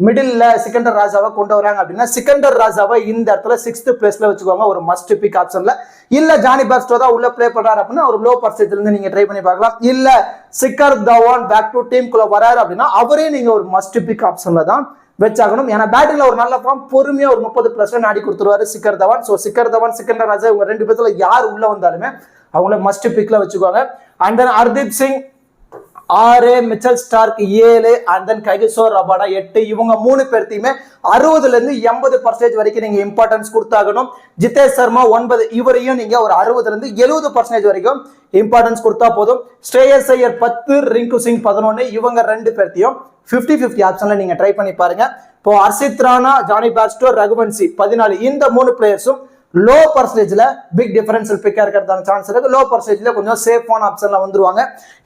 மிடில் சிக்கந்தர் ராஜாவை கொண்டு வராங்க அப்படின்னா சிக்கந்தர் ராஜாவை இந்த இடத்துல 6th பிளேஸ்ல வச்சுக்கோங்க ஒரு மஸ்ட் பிக் ஆப்ஷன்ல. இல்ல ஜானி பேர்ஸ்டோ தான் உள்ள பிளே பண்றாரு அப்படின்னா ஒரு லோ பர்சன்டேஜ்ல இருந்து நீங்க ட்ரை பண்ணி பார்க்கலாம். இல்ல Shikhar Dhawan back to team குள்ள வராரு அப்படின்னா அவரே நீங்க ஒரு மஸ்ட் பிக் ஆப்ஷன்ல தான் வச்சாகணும். ஏன்னா பேட்டிங்ல ஒரு நல்ல ஃபார்ம், பொறுமையா ஒரு 30+ ஆடி கொடுத்துருவாரு சிக்கர் தவான். ஸோ சிக்கர் தவான், சிக்கந்தர் ராஜா இவங்க 2 பேர்த்துல யார் உள்ள வந்தாலுமே அவங்கள மஸ்ட் பிக்ல வச்சுக்குவாங்க. And then Hardeep Singh 6, Mitchell Starc 7, and then Kagiso Rabada 8. இவங்க 3 பேர்த்தையுமே 60ல இருந்து 80% வரைக்கும் நீங்க இம்பார்ட்டன்ஸ் கொடுத்தாகணும். ஜிதேஷ் சர்மா 9, இவரையும் நீங்க ஒரு 60ல இருந்து 70% வரைக்கும் இம்பார்ட்டன்ஸ் கொடுத்தா போதும். ஸ்ரேயஸ் ஐயர் 10, ரிங்கு சிங் 11, இவங்க 2 பேர்த்தையும் 50-50 ஆப்ஷன்ல நீங்க ட்ரை பண்ணி பாருங்க. இப்போ ஹர்ஷித் ராணா, ஜானி பேர்ஸ்டோ, ரகுவன்சி 14, இந்த 3 பிளேயர்ஸும் லோ பர்சன்டேஜ்ல பிக் டிஃபரன்ஷியல் பிக்கா இருக்கிறதான சான்ஸ் இருக்கு. லோ பர்சன்டேஜ்ல கொஞ்சம் சேஃபான ஆப்ஷன்ல வந்துருவாங்க.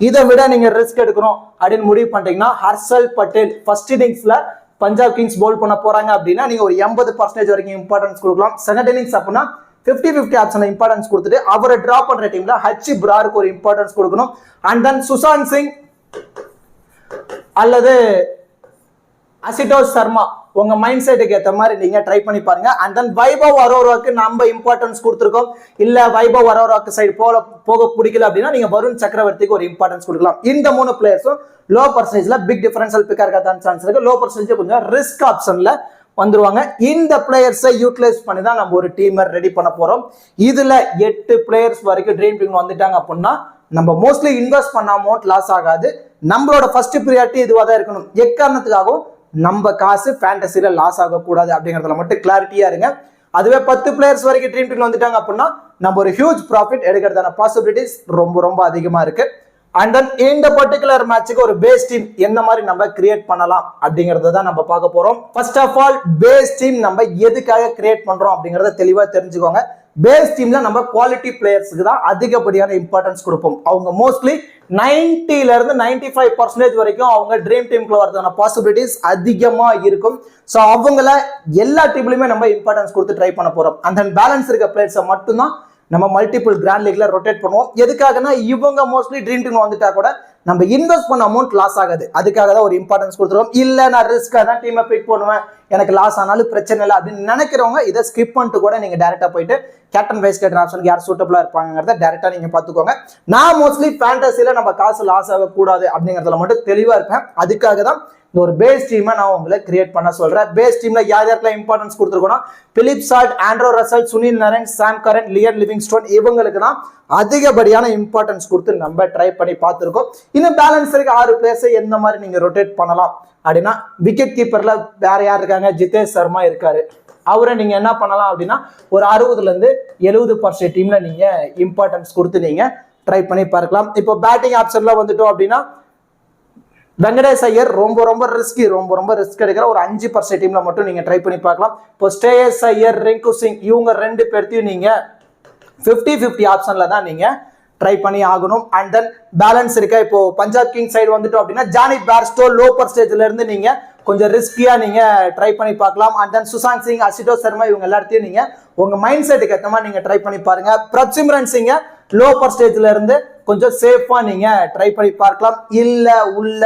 இதை விட நீங்க ரிஸ்க் எடுக்கணும் அப்படின்னு முடிவு பண்ணிட்டீங்கன்னா ஹர்ஷல் பட்டேல் ஃபர்ஸ்ட் இன்னிங்ஸ்ல பஞ்சாப் கிங்ஸ் பவுல் பண்ண போறாங்க அப்படின்னா நீங்க ஒரு 80% வரைக்கும் இம்பார்ட்டன்ஸ் கொடுக்கலாம். செகண்ட் இன்னிங்ஸ் அப்படின்னா 50-50 ஆப்ஷன்ல இம்பார்ட்டன்ஸ் கொடுத்துட்டு அவரை டிராப் பண்ற டீம்ல ஹச் பிராருக்கு ஒரு இம்பார்ட்டன்ஸ் கொடுக்கணும். அண்ட் தென் சுஷாந்த் சிங் அல்லது அசிடோஷ் சர்மா உங்க மைண்ட் செட்டுக்கு ஏற்ற மாதிரி நீங்க ட்ரை பண்ணி பாருங்க. அண்ட் தென் வைபவ் அரோராக்கு நம்ம இம்பார்ட்டன்ஸ் கொடுத்துருக்கோம். இல்ல வைபவ் அரோராக்கு சைடு போக பிடிக்கல அப்படின்னா நீங்க வருண் சக்கரவர்த்திக்கு ஒரு இம்பார்ட்டன்ஸ் கொடுக்கலாம். இந்த 3 பிளேயர்ஸும் லோ பர்சன்டேஜ்ல பிக் டிஃபரன்ஷியல் பிக்கா இருக்கான சான்ஸ் இருக்கு. லோ பர்சன்டேஜ் கொஞ்சம் ரிஸ்க் ஆப்ஷன்ல வந்துருவாங்க. இந்த பிளேயர்ஸை யூட்டிலைஸ் பண்ணி தான் நம்ம ஒரு டீமை ரெடி பண்ண போறோம். இதுல 8 பிளேயர்ஸ் வரைக்கும் ட்ரீம் டீம் வந்துட்டாங்க அப்படின்னா நம்ம மோஸ்ட்லி இன்வெஸ்ட் பண்ண அமௌண்ட் லாஸ் ஆகாது. நம்மளோட ஃபர்ஸ்ட் ப்ரியாரிட்டி இதுவாக தான் இருக்கணும். எக்காரணத்துக்காகவும் நம்ம காசு ஃபேண்டசில லாஸ் ஆகக்கூடாது அப்படிங்கிறதுல மட்டும் கிளாரிட்டியா இருங்க. அதுவே 10 பிளேயர்ஸ் வரைக்கும் ட்ரீம் டீம்ல வந்துட்டாங்க அப்படின்னா நம்ம ஒரு ஹியூஜ் ப்ராஃபிட் எடுக்கிறதான பாசிபிலிட்டிஸ் ரொம்ப அதிகமா இருக்கு. அண்ட் தென் இந்த பர்டிகுலர் மேட்சுக்கு ஒரு பேஸ் டீம் எந்த மாதிரி நம்ம கிரியேட் பண்ணலாம் அப்படிங்கறத தான் நம்ம பார்க்க போறோம். First of all base team நம்ம எதுக்காக கிரியேட் பண்றோம் அப்படிங்கறத தெளிவா தெரிஞ்சுக்கோங்க. பேஸ் டீம்ல நம்ம குவாலிட்டி பிளேயர்ஸ்க்கு தான் அதிகப்படியான இம்பார்ட்டன்ஸ் கொடுப்போம். அவங்க மோஸ்ட்லி 90ல இருந்து 95% வரைக்கும் அவங்க ட்ரீம் டீம்குள்ள வரதுக்கான பாசிபிலிட்டிஸ் அதிகமா இருக்கும். ஸோ அவங்கள எல்லா டீம்லயுமே நம்ம இம்பார்ட்டன்ஸ் கொடுத்து ட்ரை பண்ண போறோம். அந்த பேலன்ஸ் இருக்க பிளேயர்ஸை மட்டும்தான் நம்ம மல்டிபிள் கிராண்ட் லீக்ல ரொட்டேட் பண்ணுவோம். எதுக்காகனா இவங்க மோஸ்ட்லி ட்ரீம் டீம் வந்துட்டா கூட நம்ம இன்வெஸ்ட் பண்ண அமௌண்ட் லாஸ் ஆகாது. அதுக்காக தான் ஒரு இம்பார்ட்டன்ஸ் கொடுத்துருவோம். இல்ல நான் ரிஸ்கா தான் டீமை பிக் பண்ணுவேன், எனக்கு லாஸ் ஆனாலும் பிரச்சனை இல்லை அப்படின்னு நினைக்கிறவங்க இதை ஸ்கிப் பண்ணிட்டு கூட நீங்க டைரக்டா போயிட்டு கேப்டன் வைஸ் கேப்டன் ஆப்ஷனுக்கு யார் சூட்டபிளா இருப்பாங்கிறத டைரக்டா நீங்க பாத்துக்கோங்க. நான் மோஸ்ட்லி ஃபேண்டசில நம்ம காசு லாஸ் ஆகக்கூடாது அப்படிங்கிறதுல மட்டும் தெளிவா இருப்பேன். அதுக்காக தான் இந்த ஒரு பேஸ் டீமை நான் உங்களை கிரியேட் பண்ண சொல்றேன். பேஸ் டீம்ல யார் யாருக்கெல்லாம் இம்பார்ட்டன்ஸ் கொடுத்துருக்கோம், Philip Salt, Andre Russell, Sunil Narine, Sam Curran, Liam Livingstone, இவங்களுக்கு தான் அதிகப்படியான இம்பார்ட்டன்ஸ் கொடுத்து நம்ம ட்ரை பண்ணி பார்த்துருக்கோம். இன்னும் பேலன்ஸ் இருக்க 6 பிளேயர்ஸை எந்த மாதிரி நீங்க ரொட்டேட் பண்ணலாம் அப்படின்னா விக்கெட் கீப்பர்ல வேற யார் இருக்காங்க, ஜிதேஷ் சர்மா இருக்காரு. அவரை நீங்க என்ன பண்ணலாம் அப்படின்னா ஒரு 60ல இருந்து 70% டீம்ல நீங்க இம்பார்ட்டன்ஸ் கொடுத்து நீங்க ட்ரை பண்ணி பார்க்கலாம். இப்போ பேட்டிங் ஆப்ஷன்ல வந்துட்டோம் அப்படின்னா வெங்கடேஷ் ஐயர் ரொம்ப ரிஸ்க் எடுக்கிற ஒரு 5% டீம்ல மட்டும் நீங்க ட்ரை பண்ணி பார்க்கலாம். இப்போ ஸ்ரேயஸ் ஐயர், ரிங்கு சிங் இவங்க 2 பேர்த்தையும் நீங்க 50-50 ஆப்ஷன்ல தான் நீங்க ட்ரை பண்ணி ஆகணும். அண்ட் தென் பேலன்ஸ் இருக்க இப்போ பஞ்சாப் கிங் சைடு வந்துட்டோம் அப்படின்னா ஜானி பேர்ஸ்டோ லோ பர்சன்டேஜ்ல இருந்து நீங்க கொஞ்சம் ரிஸ்கியா நீங்க ட்ரை பண்ணி பார்க்கலாம். அண்ட் தென் சுஷாந்த் சிங், அசிடோஷ் சர்மா இவங்க எல்லாத்தையும் நீங்க உங்க மைண்ட் செட்டுக்கு ஏற்ற மாதிரி நீங்க ட்ரை பண்ணி பாருங்க. பிரப்சிம்ரன் சிங்க லோ பர்சன்டேஜ்ல இருந்து கொஞ்சம் சேஃபா நீங்க ட்ரை பண்ணி பார்க்கலாம். இல்ல உள்ள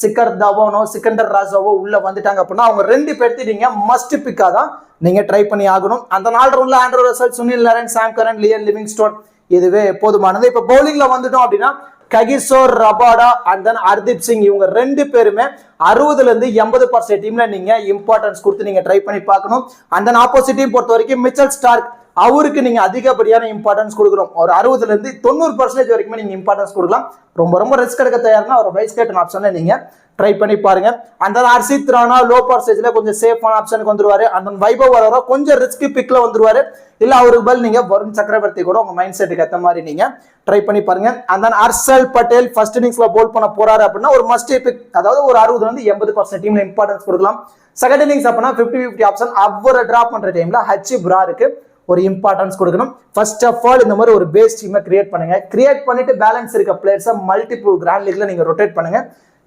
சிக்கர் தவானோ சிக்கந்தர் ராஜாவோ உள்ள வந்துட்டாங்க அப்படின்னா அவங்க 2 பேர்த்தையும் நீங்க மஸ்ட் பிக்கா தான் நீங்க ட்ரை பண்ணி ஆகணும். அந்த 4 ரவுண்ட்ல Andre Russell, Sunil Narine, Sam Curran, Liam Livingstone இதுவே போதுமானது. இப்ப பவுலிங்ல வந்துட்டோம் அப்படின்னா Kagiso Rabada and then Hardeep Singh இவங்க 2 பேருமே 60ல இருந்து 80% டீம்ல நீங்க இம்பார்ட்டன்ஸ் கொடுத்து நீங்க ட்ரை பண்ணி பார்க்கணும். அண்ட் தென் ஆப்போசிட் டீம் பொறுத்த வரைக்கும் மிச்சல் ஸ்டார்க் அவருக்கு நீங்க அதிகப்படியான இம்பார்ட்டன்ஸ் கொடுக்கணும். ஒரு 60ல இருந்து 90% வரைக்கும் நீங்க இம்பார்ட்டன்ஸ் கொடுக்கலாம். ரொம்ப ரிஸ்க் எடுக்க தயார்னா ஒரு வைஸ் கேப்டன் ஆப்ஷன்ல நீங்க ட்ரை பண்ணி பாருங்க. அந்த ஹர்ஷித் ராணா லோ பர்சன்டேஜ்ல கொஞ்சம் சேஃபான ஆப்ஷனுக்கு வந்துருவாரு. அந்த வைபவ் அரோரா கொஞ்சம் ரிஸ்கி பிக்ல வந்துருவாரு. இல்ல அவருக்கு பதில் நீங்க வருண் சக்கரவர்த்தி கூட உங்க மைண்ட் செட்டுக்கு ஏற்ற மாதிரி நீங்க ட்ரை பண்ணி பாருங்க. அந்த ஹர்ஷல் பட்டேல் ஃபர்ஸ்ட் இன்னிங்ஸ்ல பவுல் பண்ண போறாரு அப்படின்னா ஒரு மஸ்ட் பிக், அதாவது ஒரு 60ல இருந்து 80% டீம்ல இம்பார்ட்டன்ஸ் கொடுக்கலாம். செகண்ட் இன்னிங்ஸ் அப்படின்னா 50-50 ஆப்ஷன் அவரை டிராப் பண்ற டைம்ல ஹச் பிராருக்கு ஒரு இம்பார்ட்டன்ஸ் கொடுக்கணும். ஃபர்ஸ்ட் ஆஃப் ஆல் இந்த மாதிரி ஒரு பேஸ் டீமை கிரியேட் பண்ணுங்க. கிரியேட் பண்ணிட்டு பேலன்ஸ் இருக்க பிளேயர்ஸை மல்டிபிள் கிராண்ட் லீக்ல நீங்க ரொட்டேட் பண்ணுங்க.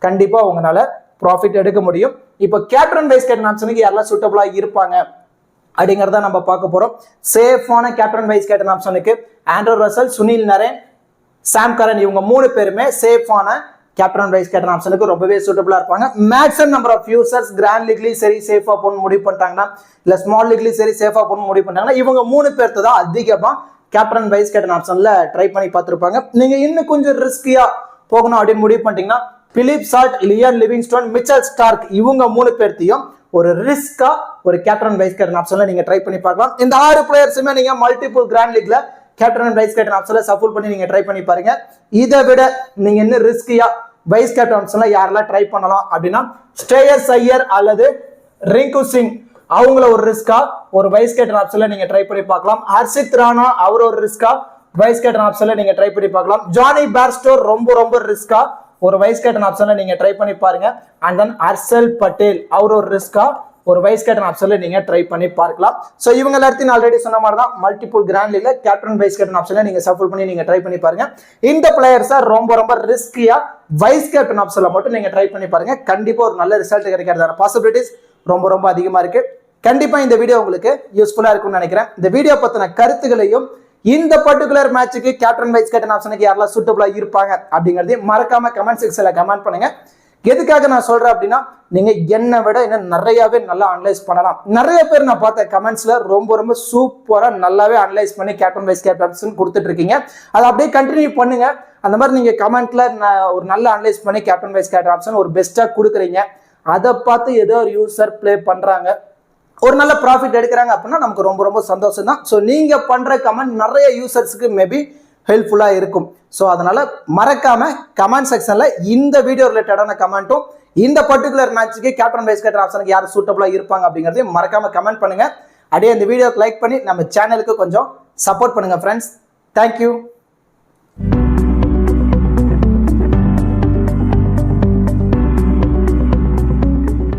கண்டிப்பா உங்களால ப்ராஃபிட் எடுக்க முடியும். இப்போ கேப்டன் வைஸ் கேப்டன் ஆப்ஷனுக்கு யாரெல்லாம் சூட்டபிளா இருப்பாங்க அப்படிங்கறத நம்ம பார்க்க போறோம். சேஃபான கேப்டன் வைஸ் கேப்டன் ஆப்ஷனுக்கு Andre Russell, Sunil Narine, Sam Curran இவங்க 3 பேருமே சேஃபான கேப்டன் வைஸ் கேப்டன் ஆப்ஷனுக்கு ரொம்பவே சூட்டபிளா இருப்பாங்க. Maximum number of users grand லீக்லயும் சரி சேஃபா போன முடிவு பண்ணிட்டாங்கன்னா இல்ல ஸ்மால் லீக்லயும் சரி சேஃபா போன முடிவு பண்ணிட்டாங்கன்னா இவங்க 3 பேர்த்து தான் அதிகமா கேப்டன் வைஸ் கேப்டன் ஆப்ஷன்ல ட்ரை பண்ணி பார்த்துருப்பாங்க. நீங்க இன்னும் கொஞ்சம் ரிஸ்கியா போகணும் அப்படின்னு முடிவு பண்ணிட்டீங்கன்னா Phil Salt, Liam Livingstone, Mitchell Starc இவங்க 3 பேர்த்தையும் ஒரு ரிஸ்கா ஒரு கேப்டன் வைஸ் கேப்டன் ஆப்ஷன்ல நீங்க ட்ரை பண்ணி பார்க்கலாம். இந்த 6 பிளேயர்ஸுமே நீங்க மல்டிபிள் கிராண்ட் லீக்ல கேப்டன் அண்ட் வைஸ் கேப்டன் ஆப்ஷன்ல சஃபுல் பண்ணி நீங்க ட்ரை பண்ணி பாருங்க. இதை விட நீங்க இன்னும் ரிஸ்கியா வைஸ் கேப்டன் ஆப்ஷன்ல யாரெல்லாம் ட்ரை பண்ணலாம் அப்படின்னா ஸ்ரேயஸ் ஐயர் அல்லது ரிங்கு சிங் அவங்கள ஒரு ரிஸ்கா ஒரு வைஸ் கேப்டன் ஆப்ஷன்ல நீங்க ட்ரை பண்ணி பார்க்கலாம். ஹர்ஷித் ராணா அவர் ஒரு ரிஸ்கா வைஸ் கேப்டன் ஆப்ஷன்ல நீங்க ட்ரை பண்ணி பார்க்கலாம். ஜானி பேர்ஸ்டோ ரொம்ப ரிஸ்கா ஒரு வைஸ் கேப்டன் ஆப்ஷன்ல நீங்க ட்ரை பண்ணி பாருங்க. அண்ட் தென் ஹர்ஷல் பட்டேல் அவர் ஒரு ரிஸ்கா ஒரு வைஸ் கேப்டன் ஆப்ஷன்ல நீங்க ட்ரை பண்ணி பார்க்கலாம். சோ இவங்க எல்லாத்தையும் ஆல்ரெடி சொன்ன மாதிரி தான் மல்டிபிள் கிராண்ட் லீக்ல கேப்டன் வைஸ் கேப்டன் ஆப்ஷன்ல நீங்க சஃபுல் பண்ணி நீங்க ட்ரை பண்ணி பாருங்க. இந்த பிளேயர்ஸை ரொம்ப ரிஸ்கியா வைஸ் கேப்டன் ஆப்ஷன்ல மட்டும் நீங்க ட்ரை பண்ணி பாருங்க. கண்டிப்பா ஒரு நல்ல ரிசல்ட் கிடைக்கிறதான பாசிபிலிட்டிஸ் ரொம்ப அதிகமா இருக்கு. கண்டிப்பா இந்த வீடியோ உங்களுக்கு யூஸ்ஃபுல்லா இருக்கும்னு நினைக்கிறேன். இந்த வீடியோ பத்தின கருத்துக்களையும் இந்த பர்டிகுலர் மேட்சுக்கு கேப்டன் வைஸ் கேப்டன் ஆப்ஷனுக்கு யாரெல்லாம் சூட்டபிளா இருப்பாங்க அப்படிங்கறதையும் மறக்காம கமெண்ட் செக்ஷன்ல கமெண்ட் பண்ணுங்க. எதுக்காக நான் சொல்றேன் அப்படின்னா நீங்க என்னை விட இன்னும் நிறையவே நல்லா அனலைஸ் பண்ணலாம். நிறைய பேர் நான் பார்த்த கமெண்ட்ஸ்ல ரொம்ப சூப்பரா நல்லாவே அனலைஸ் பண்ணி கேப்டன் வைஸ் கேப்டன் கொடுத்துட்டு இருக்கீங்க. அதை அப்படியே கண்டினியூ பண்ணுங்க. அந்த மாதிரி நீங்க கமெண்ட்ல ஒரு நல்ல அனலைஸ் பண்ணி கேப்டன் வைஸ் கேப்டன் ஆப்ஷன் ஒரு பெஸ்டா கொடுக்குறீங்க. அதை பார்த்து ஏதோ ஒரு யூசர் பிளே பண்றாங்க, ஒரு நல்ல ப்ராஃபிட் எடுக்கிறாங்க அப்படின்னா நமக்கு ரொம்ப சந்தோஷம் தான். ஸோ நீங்க பண்ற கமெண்ட் நிறைய யூசர்ஸ்க்கு மேபி ஹெல்ப்ஃபுல்லா இருக்கும். ஸோ அதனால மறக்காம கமெண்ட் செக்ஷன்ல இந்த வீடியோ ரிலேட்டடான கமெண்ட்டும் இந்த பர்டிகுலர் மேட்சுக்கு கேப்டன் வைஸ் கேப்டன் ஆப்ஷனுக்கு யார் சூட்டபிளா இருப்பாங்க அப்படிங்கறதையும் மறக்காம கமெண்ட் பண்ணுங்க. அப்படியே இந்த வீடியோக்கு லைக் பண்ணி நம்ம சேனலுக்கு கொஞ்சம் சப்போர்ட் பண்ணுங்க ஃப்ரெண்ட்ஸ். தேங்க்யூ.